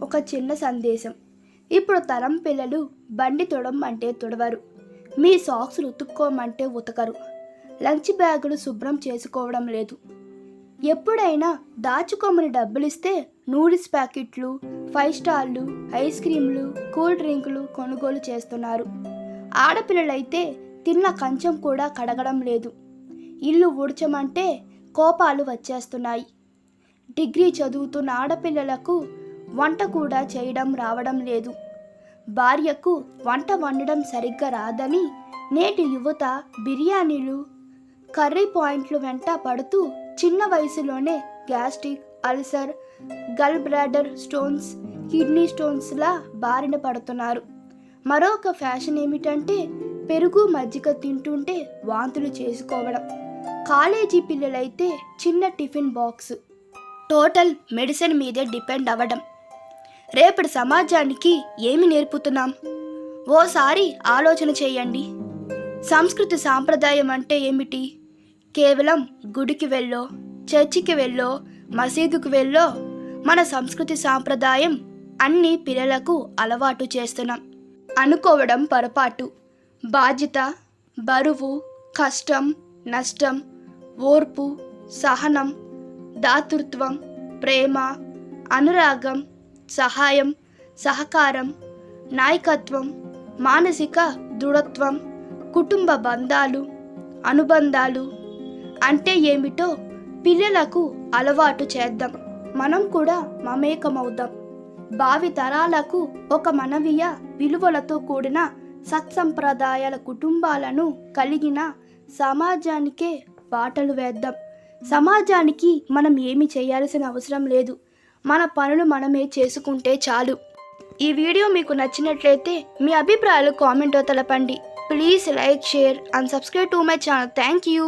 ఒక చిన్న సందేశం. ఇప్పుడు తరం పిల్లలు బండి తొడమంటే తుడవరు, మీ సాక్స్లు ఉతుక్కోమంటే ఉతకరు, లంచ్ బ్యాగులు శుభ్రం చేసుకోవడం లేదు. ఎప్పుడైనా దాచుకోమని డబ్బులిస్తే నూడిల్స్ ప్యాకెట్లు, 5 స్టార్లు, ఐస్ క్రీంలు, కూల్ డ్రింకులు కొనుగోలు చేస్తున్నారు. ఆడపిల్లలైతే తిన్న కంచం కూడా కడగడం లేదు. ఇల్లు ఊడ్చమంటే కోపాలు వచ్చేస్తున్నాయి. డిగ్రీ చదువుతున్న ఆడపిల్లలకు వంట కూడా చేయడం రావడం లేదు. భార్యకు వంట వండడం సరిగ్గా రాదని నేటి యువత బిర్యానీలు, కర్రీ పాయింట్లు వెంట పడుతూ చిన్న వయసులోనే గ్యాస్ట్రిక్, అల్సర్, గల్ బ్లాడర్ స్టోన్స్, కిడ్నీ స్టోన్స్లా బారిన పడుతున్నారు. మరొక ఫ్యాషన్ ఏమిటంటే పెరుగు మజ్జిగ తింటుంటే వాంతులు చేసుకోవడం. కాలేజీ పిల్లలైతే చిన్న టిఫిన్ బాక్స్, టోటల్ మెడిసిన్ మీదే డిపెండ్ అవ్వడం. రేపటి సమాజానికి ఏమి నేర్పుతున్నాం? ఓసారి ఆలోచన చేయండి. సంస్కృతి సాంప్రదాయం అంటే ఏమిటి? కేవలం గుడికి వెళ్ళో, చర్చికి వెళ్ళో, మసీదుకు వెళ్ళో మన సంస్కృతి సాంప్రదాయం అన్ని పిల్లలకు అలవాటు చేస్తున్నాం అనుకోవడం పొరపాటు. బాధ్యత, బరువు, కష్టం, నష్టం, ఓర్పు, సహనం, దాతృత్వం, ప్రేమ, అనురాగం, సహాయం, సహకారం, నాయకత్వం, మానసిక దృఢత్వం, కుటుంబ బంధాలు, అనుబంధాలు అంటే ఏమిటో పిల్లలకు అలవాటు చేద్దాం. మనం కూడా మమేకమవుదాం. భావి తరాలకు ఒక మానవీయ విలువలతో కూడిన సత్సంప్రదాయాల కుటుంబాలను కలిగిన సమాజానికే బాటలు వేద్దాం. సమాజానికి మనం ఏమి చేయాల్సిన అవసరం లేదు. మన పనులు మనమే చేసుకుంటే చాలు. ఈ వీడియో మీకు నచ్చినట్లయితే మీ అభిప్రాయాలు కామెంట్లో తెలపండి. Please like, share and subscribe to my channel. Thank you.